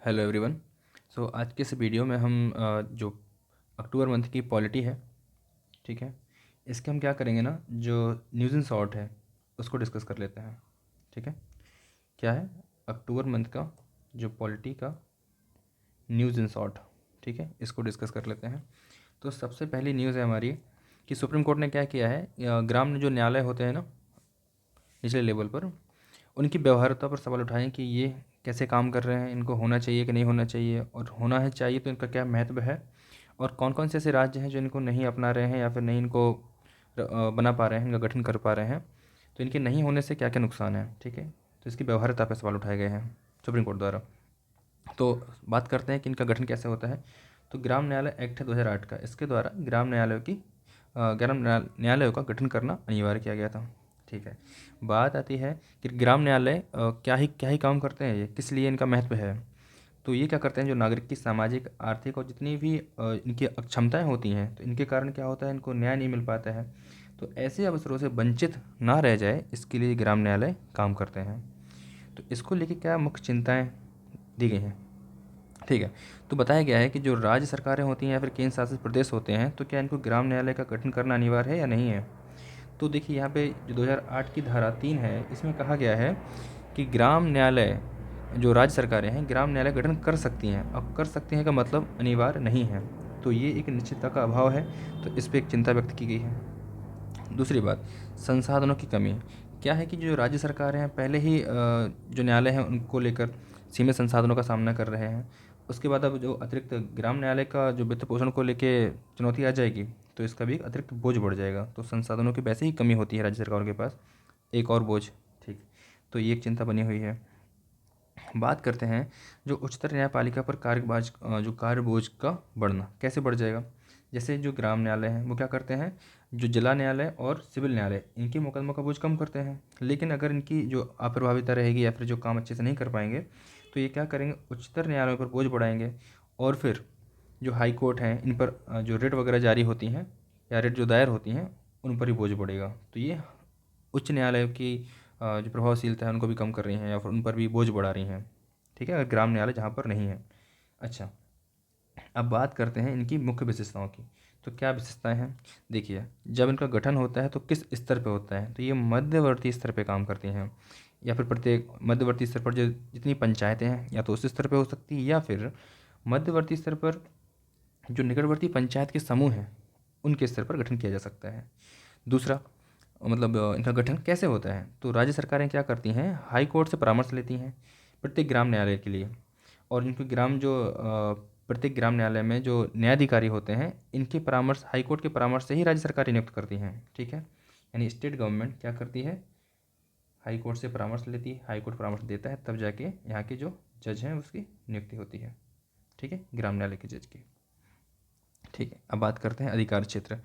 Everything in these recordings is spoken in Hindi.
Hello everyone. आज के इस वीडियो में हम जो अक्टूबर मंथ की पॉलिटी है, ठीक है, इसके हम क्या करेंगे ना, जो न्यूज़ इन शॉर्ट है उसको डिस्कस कर लेते हैं। ठीक है, क्या है अक्टूबर मंथ का जो पॉलिटी का न्यूज़ इन शॉर्ट, ठीक है, इसको डिस्कस कर लेते हैं। तो सबसे पहली न्यूज़ है हमारी कि सुप्रीम कोर्ट ने क्या किया है, ग्राम जो न्यायालय होते हैं ना निचले लेवल पर, उनकी व्यवहार्यता पर सवाल उठाएं कि ये कैसे काम कर रहे हैं, इनको होना चाहिए कि नहीं होना चाहिए, और होना है चाहिए तो इनका क्या महत्व है, और कौन कौन से ऐसे राज्य हैं जो इनको नहीं अपना रहे हैं या फिर नहीं इनको बना पा रहे हैं, इनका गठन कर पा रहे हैं, तो इनके नहीं होने से क्या क्या नुकसान है। ठीक है, तो इसकी व्यवहार्यता पर सवाल उठाए गए हैं सुप्रीम कोर्ट द्वारा। तो बात करते हैं कि इनका गठन कैसे होता है। तो ग्राम न्यायालय एक्ट है 2008 का, इसके द्वारा ग्राम न्यायालयों का गठन करना अनिवार्य किया गया था। ठीक है, बात आती है कि ग्राम न्यायालय क्या ही काम करते हैं, ये किस लिए इनका महत्व है। तो ये क्या करते हैं, जो नागरिक की सामाजिक आर्थिक और जितनी भी इनकी अक्षमताएं होती हैं, तो इनके कारण क्या होता है, इनको न्याय नहीं मिल पाता है। तो ऐसे अवसरों से वंचित ना रह जाए, इसके लिए ग्राम न्यायालय काम करते हैं। तो इसको लेके क्या मुख्य चिंताएं दी गई हैं। ठीक है, तो बताया गया है कि जो राज्य सरकारें होती हैं या फिर केंद्र शासित प्रदेश होते हैं, तो क्या इनको ग्राम न्यायालय का गठन करना अनिवार्य है या नहीं है। तो देखिए यहाँ पे जो 2008 की धारा 3 है, इसमें कहा गया है कि ग्राम न्यायालय जो राज्य सरकारें हैं ग्राम न्यायालय गठन कर सकती हैं। अब कर सकती हैं का मतलब अनिवार्य नहीं है, तो ये एक निश्चितता का अभाव है, तो इस पर एक चिंता व्यक्त की गई है। दूसरी बात, संसाधनों की कमी। क्या है कि जो राज्य सरकारें हैं पहले ही जो न्यायालय हैं उनको लेकर सीमित संसाधनों का सामना कर रहे हैं। उसके बाद अब जो अतिरिक्त ग्राम न्यायालय का जो वित्त पोषण को लेके चुनौती आ जाएगी, तो इसका भी एक अतिरिक्त बोझ बढ़ जाएगा। तो संसाधनों की वैसे ही कमी होती है राज्य सरकारों के पास, एक और बोझ। ठीक, तो ये एक चिंता बनी हुई है। बात करते हैं जो उच्चतर न्यायपालिका पर जो कार्य बोझ का बढ़ना कैसे बढ़ जाएगा। जैसे जो ग्राम न्यायालय हैं वो क्या करते हैं, जो जिला न्यायालय और सिविल न्यायालय इनके मुकदमों का बोझ कम करते हैं, लेकिन अगर इनकी जो अप्रभाविता रहेगी या फिर जो काम अच्छे से नहीं कर पाएंगे, तो ये क्या करेंगे, उच्चतर न्यायालयों पर बोझ बढ़ाएंगे। और फिर जो हाई कोर्ट हैं इन पर जो रिट वगैरह जारी होती हैं या रिट जो दायर होती हैं, उन पर ही बोझ बढ़ेगा। तो ये उच्च न्यायालय की जो प्रभावशीलता है उनको भी कम कर रही हैं या फिर उन पर भी बोझ बढ़ा रही हैं। ठीक है, अगर ग्राम न्यायालय जहाँ पर नहीं है। अच्छा, अब बात करते हैं इनकी मुख्य विशेषताओं की। तो क्या विशेषताएं हैं, देखिए, जब इनका गठन होता है तो किस स्तर पे होता है, तो ये मध्यवर्ती स्तर पे काम करती हैं, या फिर प्रत्येक मध्यवर्ती स्तर पर जो जितनी पंचायतें हैं या तो उस स्तर पे हो सकती है, या फिर मध्यवर्ती स्तर पर जो निकटवर्ती पंचायत के समूह हैं उनके स्तर पर गठन किया जा सकता है। दूसरा, मतलब इनका गठन कैसे होता है, तो राज्य सरकारें क्या करती हैं, हाई कोर्ट से परामर्श लेती हैं प्रत्येक ग्राम न्यायालय के लिए। और इनके प्रत्येक ग्राम न्यायालय में जो न्यायाधिकारी होते हैं, इनके परामर्श, हाई कोर्ट के परामर्श से ही राज्य सरकारें नियुक्त करती हैं। ठीक है, यानी स्टेट गवर्नमेंट क्या करती है, हाई कोर्ट से परामर्श लेती है, हाई कोर्ट परामर्श देता है, तब जाके यहाँ के जो जज हैं उसकी नियुक्ति होती है। ठीक है, ग्राम न्यायालय के जज की। ठीक है, अब बात करते हैं अधिकार क्षेत्र।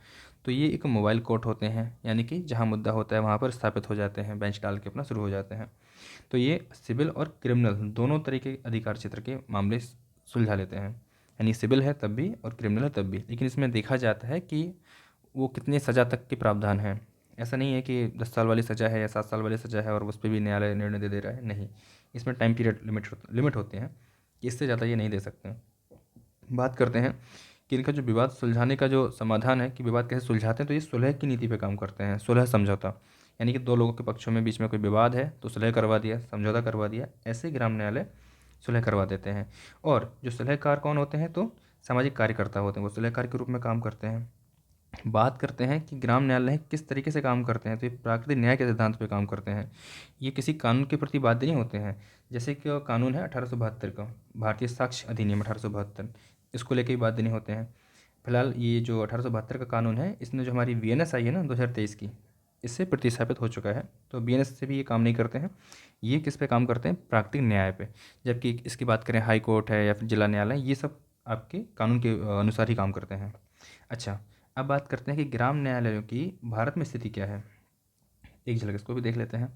तो ये एक मोबाइल कोर्ट होते हैं, यानी कि जहाँ मुद्दा होता है वहाँ पर स्थापित हो जाते हैं, बेंच डाल के अपना शुरू हो जाते हैं। तो ये सिविल और क्रिमिनल दोनों तरीके के अधिकार क्षेत्र के मामले सुलझा लेते हैं, यानी सिविल है तब भी और क्रिमिनल है तब भी। लेकिन इसमें देखा जाता है कि वो कितने सज़ा तक के प्रावधान हैं। ऐसा नहीं है कि 10 साल वाली सज़ा है या 7 साल वाली सज़ा है और उस पर भी न्यायालय निर्णय दे रहा है, नहीं। इसमें टाइम पीरियड लिमिट होते हैं कि इससे ज़्यादा ये नहीं दे सकते। बात करते हैं कि इनका जो विवाद सुलझाने का जो समाधान है कि विवाद कैसे सुलझाते हैं, तो ये सुलह की नीति पे काम करते हैं, सुलह समझौता। यानी कि दो लोगों के पक्षों में बीच में कोई विवाद है तो सुलह करवा दिया, समझौता करवा दिया, ऐसे ग्राम न्यायालय सुलह करवा देते हैं। और जो सुलहकार कौन होते हैं, तो सामाजिक कार्यकर्ता होते हैं, वो सुलहकार के रूप में काम करते हैं। बात करते हैं कि ग्राम न्यायालय किस तरीके से काम करते हैं, तो ये प्राकृतिक न्याय के सिद्धांत पे काम करते हैं। ये किसी कानून के प्रति बाध्य नहीं होते हैं। जैसे कि कानून है 1872 का, भारतीय साक्ष्य अधिनियम 1872, इसको लेके भी बाध्य नहीं होते हैं। फिलहाल ये जो 1872 का कानून है, इसने जो हमारी वीएनएस आई है ना 2023 की, इससे प्रतिस्थापित हो चुका है। तो वीएनएस से भी ये काम नहीं करते हैं। ये किस पे काम करते हैं, प्राकृतिक न्याय पे। जबकि इसकी बात करें हाई कोर्ट है या फिर जिला न्यायालय, ये सब आपके कानून के अनुसार ही काम करते हैं। अच्छा, अब बात करते हैं कि ग्राम न्यायालयों की भारत में स्थिति क्या है, एक झलक इसको भी देख लेते हैं।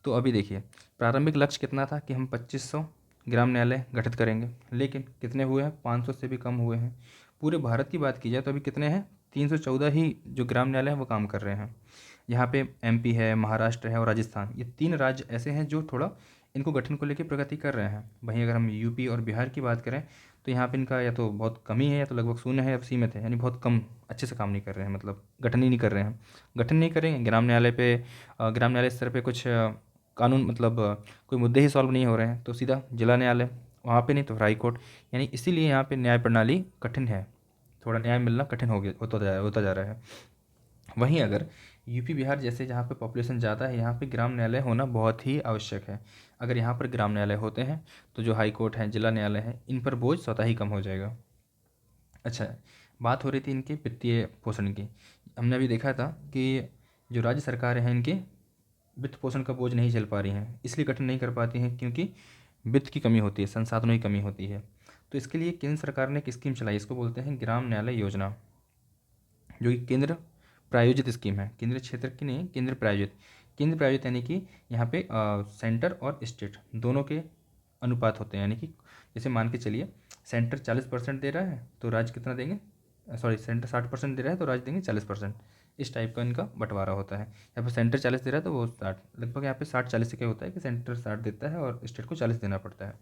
तो अभी देखिए, प्रारंभिक लक्ष्य कितना था कि हम 2500 ग्राम न्यायालय गठित करेंगे, लेकिन कितने हुए हैं, 500 से भी कम हुए हैं। पूरे भारत की बात की जाए तो अभी कितने हैं, 314 ही जो ग्राम न्यायालय हैं वो काम कर रहे हैं। यहाँ पे एमपी है, महाराष्ट्र है और राजस्थान, ये तीन राज्य ऐसे हैं जो थोड़ा इनको गठन को लेकर प्रगति कर रहे हैं। वहीं अगर हम यूपी और बिहार की बात करें तो यहाँ पे इनका या तो बहुत कमी है या तो लगभग शून्य है या सीमित है, यानी बहुत कम अच्छे से काम नहीं कर रहे हैं, मतलब गठन ही नहीं कर रहे हैं। गठन नहीं करेंगे, ग्राम न्यायालय पे ग्राम न्यायालय स्तर पे कुछ कानून मतलब कोई मुद्दे ही सॉल्व नहीं हो रहे हैं तो सीधा जिला न्यायालय, वहाँ पे नहीं तो हाई कोर्ट, यानी इसीलिए यहाँ पे न्याय प्रणाली कठिन है, थोड़ा न्याय मिलना कठिन हो गया होता जा रहा है। वहीं अगर यूपी बिहार जैसे जहाँ पे पॉपुलेशन ज़्यादा है, यहाँ पे ग्राम न्यायालय होना बहुत ही आवश्यक है। अगर यहाँ पर ग्राम न्यायालय होते हैं तो जो हाई कोर्ट है, जिला न्यायालय है, इन पर बोझ स्वतः ही कम हो जाएगा। अच्छा, बात हो रही थी इनके वित्तीय पोषण की। हमने अभी देखा था कि जो राज्य सरकारें हैं इनके वित्त पोषण का बोझ नहीं झेल पा रही हैं, इसलिए गठन नहीं कर पाती हैं क्योंकि वित्त की कमी होती है, संसाधनों की कमी होती है। तो इसके लिए केंद्र सरकार ने एक स्कीम चलाई, इसको बोलते हैं ग्राम न्यायालय योजना, जो कि केंद्र प्रायोजित स्कीम है। केंद्र क्षेत्र की नहीं, केंद्र प्रायोजित। केंद्र प्रायोजित यानी कि यहाँ पे सेंटर और स्टेट दोनों के अनुपात होते हैं, यानी कि जैसे मान के चलिए सेंटर 40% दे रहा है तो राज्य कितना देंगे, सॉरी सेंटर 60% दे रहा है तो राज्य देंगे 40%। इस टाइप का इनका बंटवारा होता है। यहाँ पर सेंटर 40 दे रहा है तो वो 60, लगभग यहाँ पे 60-40 से क्या होता है कि सेंटर 60 देता है और स्टेट को 40 देना पड़ता है।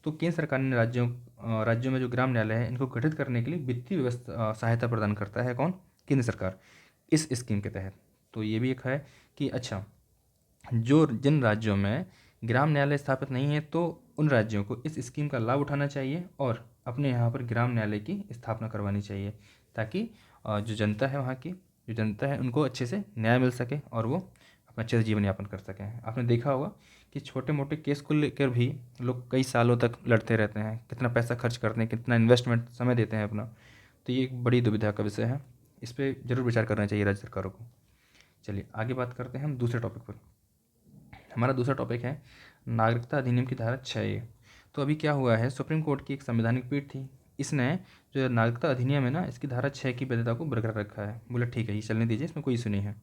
तो केंद्र सरकार ने राज्यों में जो ग्राम न्यायालय है इनको गठित करने के लिए वित्तीय व्यवस्था सहायता प्रदान करता है। कौन? केंद्र सरकार, इस स्कीम के तहत। तो ये भी एक है कि अच्छा, जो जिन राज्यों में ग्राम न्यायालय स्थापित नहीं है तो उन राज्यों को इस स्कीम का लाभ उठाना चाहिए और अपने यहाँ पर ग्राम न्यायालय की स्थापना करवानी चाहिए, ताकि जो जनता है, वहाँ की जो जनता है, उनको अच्छे से न्याय मिल सके और वो अपना अच्छे से जीवन यापन कर सकें। आपने देखा होगा कि छोटे मोटे केस को लेकर भी लोग कई सालों तक लड़ते रहते हैं, कितना पैसा खर्च करते हैं, कितना इन्वेस्टमेंट समय देते हैं अपना। तो ये एक बड़ी दुविधा का विषय है, इस पर ज़रूर विचार करना चाहिए राज्य सरकारों को। चलिए आगे बात करते हैं हम दूसरे टॉपिक पर। हमारा दूसरा टॉपिक है नागरिकता अधिनियम की धारा 6A। तो अभी क्या हुआ है, सुप्रीम कोर्ट की एक संवैधानिक पीठ थी, इसने जो नागरिकता अधिनियम है ना, इसकी धारा 6 की वैधता को बरकरार रखा है। बोला ठीक है, ये चलने दीजिए, इसमें कोई इशू नहीं है।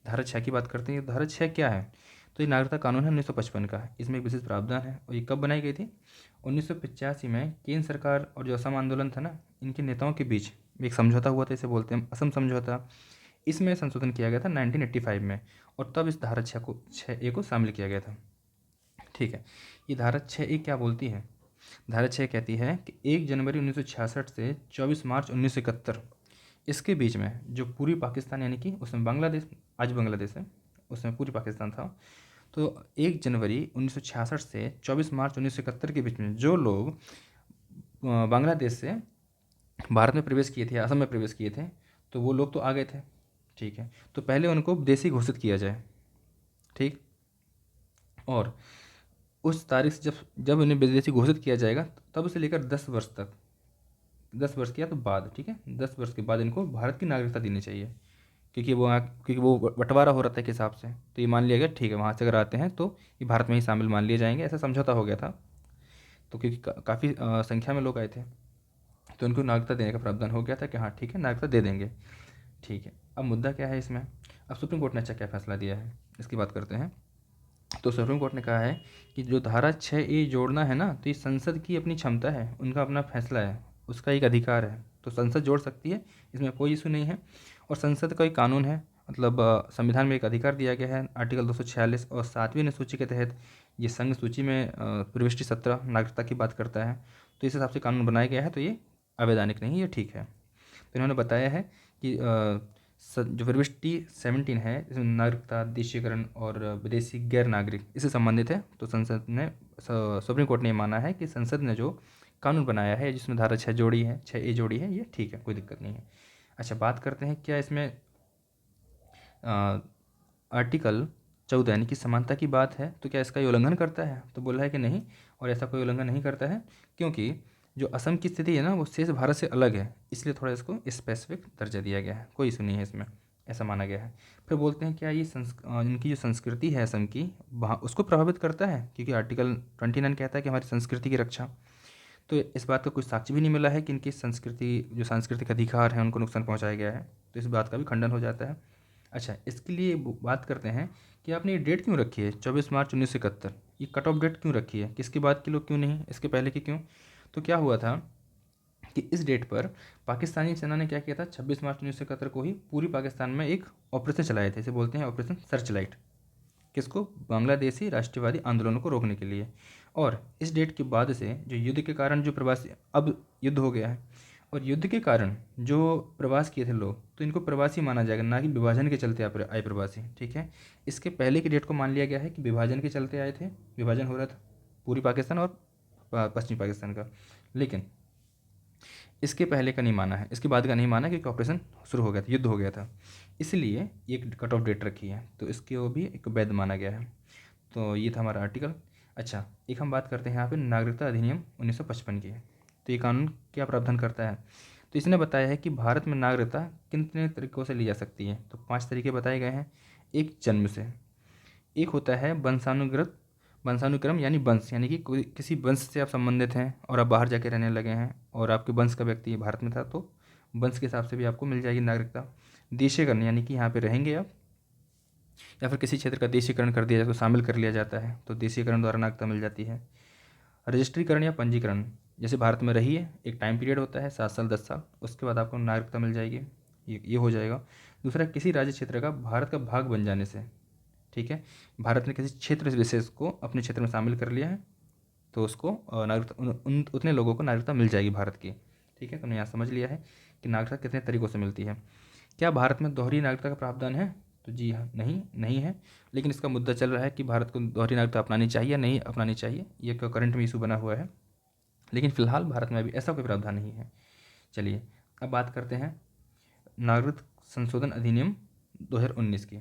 धारा 6 की बात करते हैं। धारा 6 क्या है? तो ये नागरिकता कानून है 1955 का, इसमें एक विशेष प्रावधान है। और ये कब बनाई गई थी? 1985 में केंद्र सरकार और जो असम आंदोलन था ना, इनके नेताओं के बीच एक समझौता हुआ था, इसे बोलते हैं असम समझौता। इसमें संशोधन किया गया था 1985 में, और तब इस धारा 6A को शामिल किया गया था। ठीक है, ये धारा 6A क्या बोलती है? धारा 6 कहती है कि 1 जनवरी 1966 से 24 मार्च 1971 इसके बीच में जो पूर्वी पाकिस्तान, यानी कि उसमें बांग्लादेश, आज बांग्लादेश है, उसमें पूर्वी पाकिस्तान था, तो 1 जनवरी 1966 से 24 मार्च 1971 के बीच में जो लोग बांग्लादेश से भारत में प्रवेश किए थे, असम में प्रवेश किए थे, तो वो लोग तो आ गए थे। ठीक है, तो पहले उनको विदेशी घोषित किया जाए। ठीक, और उस तारीख से जब जब उन्हें विदेशी घोषित किया जाएगा तब से लेकर 10 वर्ष तक, 10 वर्ष किया तो बाद, ठीक है, 10 वर्ष के बाद इनको भारत की नागरिकता देनी चाहिए, क्योंकि वो बंटवारा हो रहा था के हिसाब से। तो ये मान लिया गया ठीक है, वहाँ से अगर आते हैं तो ये भारत में ही शामिल मान लिए जाएंगे, ऐसा समझौता हो गया था। तो क्योंकि काफ़ी संख्या में लोग आए थे तो उनको नागरिकता देने का प्रावधान हो गया था कि हाँ ठीक है, नागरिकता दे देंगे। ठीक है, अब मुद्दा क्या है इसमें? अब सुप्रीम कोर्ट ने अच्छा क्या फैसला दिया है, इसकी बात करते हैं। तो सुप्रीम कोर्ट ने कहा है कि जो धारा 6A जोड़ना है ना, तो ये संसद की अपनी क्षमता है, उनका अपना फैसला है, उसका एक अधिकार है, तो संसद जोड़ सकती है, इसमें कोई इशू नहीं है। और संसद का एक कानून है, मतलब संविधान में एक अधिकार दिया गया है, आर्टिकल 246 और 7वीं अनुसूची के तहत ये संघ सूची में प्रविष्टि 17 नागरिकता की बात करता है। तो इस हिसाब से कानून बनाया गया है, तो ये अवैधानिक नहीं, ये ठीक है। तो इन्होंने बताया है कि जो प्रविष्टि 17 है, इसमें नागरिकता, देशीकरण और विदेशी गैर नागरिक इससे संबंधित है। तो संसद ने, सुप्रीम कोर्ट ने माना है कि संसद ने जो कानून बनाया है जिसमें धारा 6 जोड़ी है, 6A जोड़ी है, ये ठीक है, कोई दिक्कत नहीं है। अच्छा, बात करते हैं क्या इसमें आर्टिकल 14 यानी कि समानता की बात है, तो क्या इसका ये उल्लंघन करता है? तो बोला है कि नहीं, और ऐसा कोई उल्लंघन नहीं करता है, क्योंकि जो असम की स्थिति है ना वो शेष भारत से अलग है, इसलिए थोड़ा इसको स्पेसिफिक दर्जा दिया गया है, कोई इशू नहीं है इसमें, ऐसा माना गया है। फिर बोलते हैं क्या ये इनकी जो संस्कृति है असम की, वहाँ उसको प्रभावित करता है? क्योंकि आर्टिकल 29 कहता है कि हमारी संस्कृति की रक्षा। तो इस बात का कुछ साक्ष्य भी नहीं मिला है कि इनकी संस्कृति, जो सांस्कृतिक अधिकार हैं, उनको नुकसान पहुँचाया गया है, तो इस बात का भी खंडन हो जाता है। अच्छा, इसके लिए बात करते हैं कि आपने ये डेट क्यों रखी है 24 मार्च 1971, ये कट ऑफ डेट क्यों रखी है? किसके बाद की लोग क्यों नहीं, इसके पहले की क्यों? तो क्या हुआ था कि इस डेट पर पाकिस्तानी सेना ने क्या किया था, 26 मार्च 1971 को ही पूरी पाकिस्तान में एक ऑपरेशन चलाए थे, इसे बोलते हैं ऑपरेशन सर्च लाइट। किसको? बांग्लादेशी राष्ट्रवादी आंदोलनों को रोकने के लिए। और इस डेट के बाद से जो युद्ध के कारण जो प्रवासी, अब युद्ध हो गया है और युद्ध के कारण जो प्रवास किए थे लोग, तो इनको प्रवासी माना जाएगा, ना कि विभाजन के चलते आए प्रवासी। ठीक है, इसके पहले की डेट को मान लिया गया है कि विभाजन के चलते आए थे, विभाजन हो रहा था पूरी पाकिस्तान और पश्चिमी पाकिस्तान का, लेकिन इसके पहले का नहीं माना है, इसके बाद का नहीं माना, क्योंकि ऑपरेशन शुरू हो गया था, युद्ध हो गया था, इसलिए एक कट ऑफ डेट रखी है, तो इसके वो भी एक वैध माना गया है। तो ये था हमारा आर्टिकल। अच्छा, एक हम बात करते हैं यहाँ पे नागरिकता अधिनियम 1955 की। तो ये कानून क्या प्रावधान करता है? तो इसने बताया है कि भारत में नागरिकता कितने तरीक़ों से ली जा सकती है। तो 5 तरीके बताए गए हैं। एक, जन्म से। एक होता है वंशानुक्रम, यानी वंश, यानी कि कोई किसी वंश से आप संबंधित हैं और आप बाहर जाके रहने लगे हैं और आपके वंश का व्यक्ति भारत में था, तो वंश के हिसाब से भी आपको मिल जाएगी नागरिकता। देशीकरण, यानी कि यहाँ पे रहेंगे आप, या फिर किसी क्षेत्र का देशीकरण कर दिया जाए तो शामिल कर लिया जाता है, तो देशीकरण द्वारा नागरिकता मिल जाती है। रजिस्ट्रीकरण या पंजीकरण, जैसे भारत में रही है, एक टाइम पीरियड होता है 7 साल 10 साल, उसके बाद आपको नागरिकता मिल जाएगी, ये हो जाएगा। दूसरा, किसी राज्य क्षेत्र का भारत का भाग बन जाने से। ठीक है, भारत ने किसी क्षेत्र विशेष को अपने क्षेत्र में शामिल कर लिया है, तो उसको नागरिकता, उतने लोगों को नागरिकता मिल जाएगी भारत की। ठीक है, तो हमने यहाँ समझ लिया है कि नागरिकता कितने तरीक़ों से मिलती है। क्या भारत में दोहरी नागरिकता का प्रावधान है? तो जी हाँ, नहीं है, लेकिन इसका मुद्दा चल रहा है कि भारत को दोहरी नागरिकता अपनानी चाहिए या नहीं अपनानी चाहिए, ये करंट में इशू बना हुआ है, लेकिन फिलहाल भारत में अभी ऐसा कोई प्रावधान नहीं है। चलिए अब बात करते हैं नागरिक संशोधन अधिनियम 2019 की।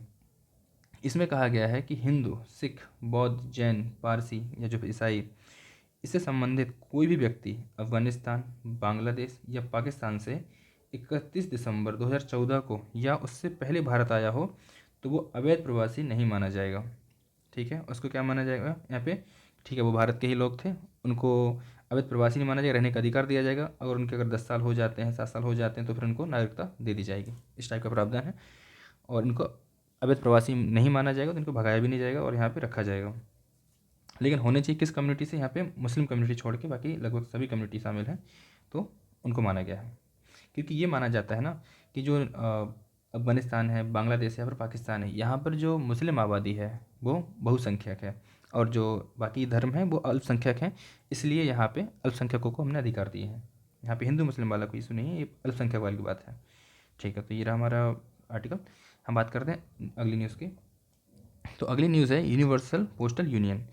इसमें कहा गया है कि हिंदू, सिख, बौद्ध, जैन, पारसी या जो ईसाई, इससे संबंधित कोई भी व्यक्ति अफगानिस्तान, बांग्लादेश या पाकिस्तान से 31 दिसंबर 2014 को या उससे पहले भारत आया हो, तो वो अवैध प्रवासी नहीं माना जाएगा। ठीक है, उसको क्या माना जाएगा यहाँ पे? ठीक है, वो भारत के ही लोग थे, उनको अवैध प्रवासी नहीं माना जाएगा, रहने का अधिकार दिया जाएगा। अगर उनके अगर 10 साल हो जाते हैं, 7 साल हो जाते हैं, तो फिर उनको नागरिकता दे दी जाएगी। इस टाइप का प्रावधान है। और इनको अवैध प्रवासी नहीं माना जाएगा, तो इनको भगाया भी नहीं जाएगा और यहाँ पे रखा जाएगा। लेकिन होने चाहिए किस कम्युनिटी से? यहाँ पे मुस्लिम कम्युनिटी छोड़ के बाकी लगभग सभी कम्युनिटी शामिल हैं, तो उनको माना गया है। क्योंकि ये माना जाता है ना कि जो अफगानिस्तान है, बांग्लादेश है और पाकिस्तान है, यहाँ पर जो मुस्लिम आबादी है वो बहुसंख्यक है और जो बाकी धर्म है वो अल्पसंख्यक हैं, इसलिए यहाँ पे अल्पसंख्यकों को हमने अधिकार दिए हैं। यहाँ पे हिंदू मुस्लिम वाला कोई इशू नहीं है, ये अल्पसंख्यक वाली की बात है। ठीक है, तो ये रहा हमारा आर्टिकल। हम बात करते हैं अगली न्यूज़ की। तो अगली न्यूज़ है यूनिवर्सल पोस्टल यूनियन।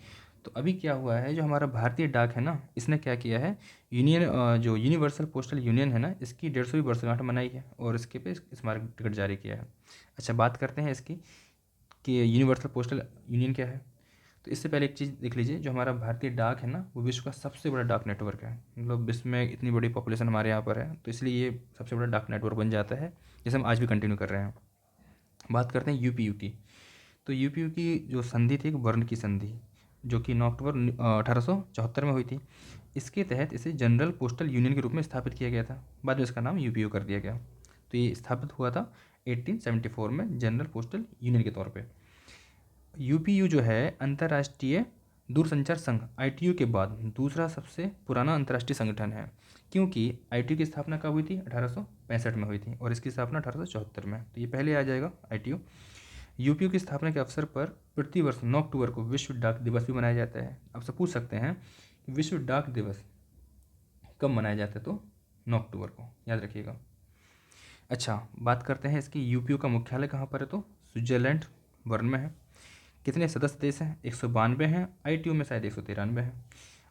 तो अभी क्या हुआ है, जो हमारा भारतीय डाक है ना, इसने क्या किया है, जो यूनिवर्सल पोस्टल यूनियन है ना, इसकी 150वीं वर्षगांठ मनाई है और इसके पे स्मारक टिकट जारी किया है। अच्छा, बात करते हैं इसकी कि यूनिवर्सल पोस्टल यूनियन क्या है। तो इससे पहले एक चीज़ देख लीजिए, जो हमारा भारतीय डाक है ना, वो विश्व का सबसे बड़ा डाक नेटवर्क है। मतलब विश्व में इतनी बड़ी पॉपुलेशन हमारे यहाँ पर है, तो इसलिए ये सबसे बड़ा डाक नेटवर्क बन जाता है, जैसे हम आज भी कंटिन्यू कर रहे हैं। बात करते हैं यूपीयू की। तो यूपीयू की जो संधि थी, एक वर्ण की संधि, जो कि 9 अक्टूबर 1874 में हुई थी। इसके तहत इसे जनरल पोस्टल यूनियन के रूप में स्थापित किया गया था, बाद में इसका नाम यूपीयू कर दिया गया। तो ये स्थापित हुआ था 1874 में जनरल पोस्टल यूनियन के तौर पे। यूपीयू जो है अंतर्राष्ट्रीय दूरसंचार संघ आईटीयू के बाद दूसरा सबसे पुराना अंतर्राष्ट्रीय संगठन है, क्योंकि आईटीयू की स्थापना कब हुई थी? 1865 में हुई थी और इसकी स्थापना 1874 में, तो ये पहले आ जाएगा आईटीयू। यूपीयू की स्थापना के अवसर पर प्रतिवर्ष 9 अक्टूबर को विश्व डाक दिवस भी मनाया जाता है। आपसे पूछ सकते हैं कि विश्व डाक दिवस कब मनाया जाता है? तो 9 अक्टूबर को, याद रखिएगा। अच्छा, बात करते हैं इसकी यूपीयू का मुख्यालय कहाँ पर है? तो स्विट्जरलैंड बर्न में है। कितने सदस्य देश हैं? 192 हैं। आईटीयू में शायद 193 है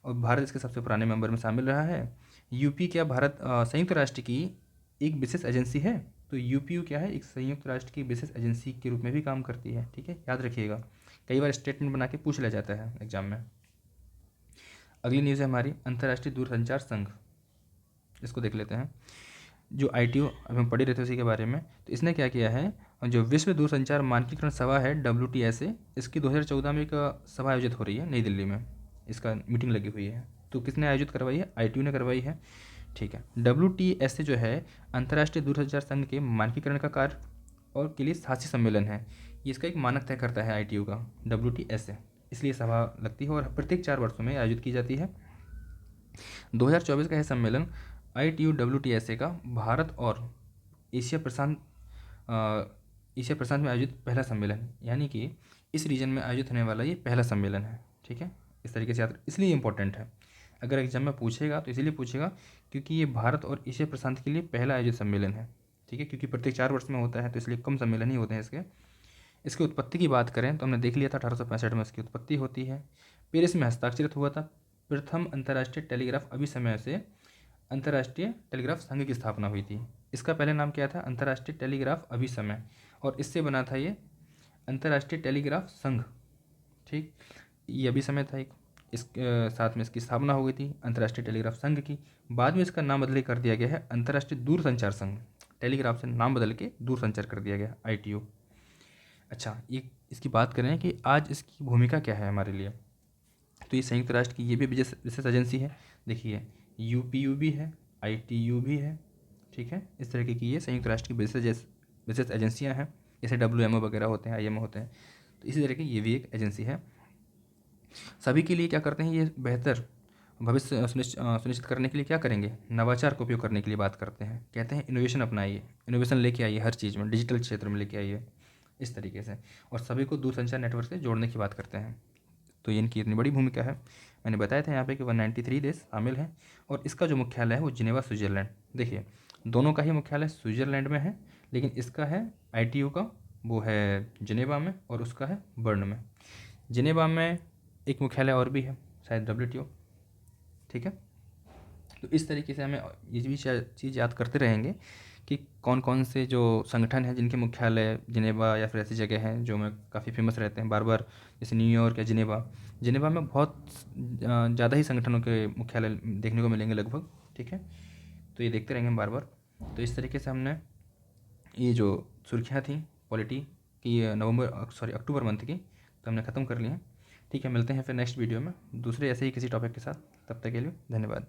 और भारत इसके सबसे पुराने मेंबर में शामिल रहा है। यूपी क्या भारत संयुक्त राष्ट्र की एक विशेष एजेंसी है? तो यूपीयू क्या है? एक संयुक्त राष्ट्र की विशेष एजेंसी के रूप में भी काम करती है। ठीक है, याद रखिएगा, कई बार स्टेटमेंट बना के पूछ लिया जाता है एग्जाम में। अगली न्यूज़ है हमारी अंतर्राष्ट्रीय दूरसंचार संघ, इसको देख लेते हैं। जो आईटीयू हम पढ़े रहे थे उसी के बारे में। तो इसने क्या किया है, जो विश्व दूरसंचार मानकीकरण सभा है WTSA, इसकी 2014 में एक सभा आयोजित हो रही है नई दिल्ली में, इसका मीटिंग लगी हुई है। तो किसने आयोजित करवाई है? आईटीयू ने करवाई है। ठीक है, WTSA जो है अंतर्राष्ट्रीय दूरसंचार संघ के मानकीकरण का कार्य और के लिए शासी सम्मेलन है। ये इसका एक मानक तय करता है आईटीयू का, WTSA, इसलिए सभा लगती है और प्रत्येक 4 वर्षों में आयोजित की जाती है। 2024 का यह सम्मेलन आईटीयू WTSA का भारत और एशिया प्रशांत में आयोजित पहला सम्मेलन, यानी कि इस रीजन में आयोजित होने वाला ये पहला सम्मेलन है। ठीक है, इस तरीके से याद, इसलिए इम्पोर्टेंट है। अगर एग्जाम में पूछेगा तो इसीलिए पूछेगा क्योंकि ये भारत और एशिया प्रशांत के लिए पहला आयोजित सम्मेलन है। ठीक है, क्योंकि प्रत्येक 4 वर्ष में होता है तो इसलिए कम सम्मेलन ही होते हैं इसके। इसकी उत्पत्ति की बात करें तो हमने देख लिया था 1865 में इसकी उत्पत्ति होती है। पेरिस में हस्ताक्षरित हुआ था। प्रथम अंतर्राष्ट्रीय टेलीग्राफ अभिसमय से अंतर्राष्ट्रीय टेलीग्राफ संघ की स्थापना हुई थी। इसका पहले नाम क्या था? अंतर्राष्ट्रीय टेलीग्राफ अभिसमय, और इससे बना था ये अंतर्राष्ट्रीय टेलीग्राफ संघ। ठीक, ये अभिसमय था एक, इस साथ में इसकी स्थापना हो गई थी अंतर्राष्ट्रीय टेलीग्राफ संघ की। बाद में इसका नाम बदल कर दिया गया है अंतर्राष्ट्रीय दूरसंचार संघ। टेलीग्राफ से नाम बदल के दूरसंचार कर दिया गया, ITU। अच्छा, ये इसकी बात करें कि आज इसकी भूमिका क्या है हमारे लिए, तो ये संयुक्त राष्ट्र की ये भी विशेष एजेंसी है। देखिए, UPU भी है, ITU भी है। ठीक है, इस तरीके की ये संयुक्त राष्ट्र की विशेष एजेंसियां हैं, जैसे WMO वगैरह होते हैं, IMO होते हैं। तो इसी तरह की ये भी एक एजेंसी है। सभी के लिए क्या करते हैं, ये बेहतर भविष्य सुनिश्चित करने के लिए क्या करेंगे? नवाचार का उपयोग करने के लिए बात करते हैं। कहते हैं इनोवेशन अपनाइए, इनोवेशन लेके आइए, हर चीज़ में, डिजिटल क्षेत्र में लेके आइए, इस तरीके से। और सभी को दूरसंचार नेटवर्क से जोड़ने की बात करते हैं। तो ये इनकी इतनी बड़ी भूमिका है। मैंने बताया था यहाँ पे कि 193 देश शामिल हैं, और इसका जो मुख्यालय है वो जिनेवा, स्विट्ज़रलैंड। देखिए, दोनों का ही मुख्यालय स्विट्ज़रलैंड में है, लेकिन इसका है ITU का, वो है जिनेवा में, और उसका है बर्न में। जिनेवा में एक मुख्यालय और भी है, शायद WTO। ठीक है, तो इस तरीके से हमें ये भी चीज़ याद करते रहेंगे कि कौन कौन से जो संगठन हैं जिनके मुख्यालय जिनेवा या फिर ऐसी जगह हैं जो में काफ़ी फेमस रहते हैं बार बार, जैसे न्यूयॉर्क या जिनेवा। जिनेवा में बहुत ज़्यादा ही संगठनों के मुख्यालय देखने को मिलेंगे लगभग। ठीक है, तो ये देखते रहेंगे हम बार बार। तो इस तरीके से हमने ये जो सुर्खियाँ थी पॉलिटी की अक्टूबर मंथ की, तो हमने ख़त्म कर ली हैं। ठीक है, मिलते हैं फिर नेक्स्ट वीडियो में दूसरे ऐसे ही किसी टॉपिक के साथ। तब तक के लिए धन्यवाद।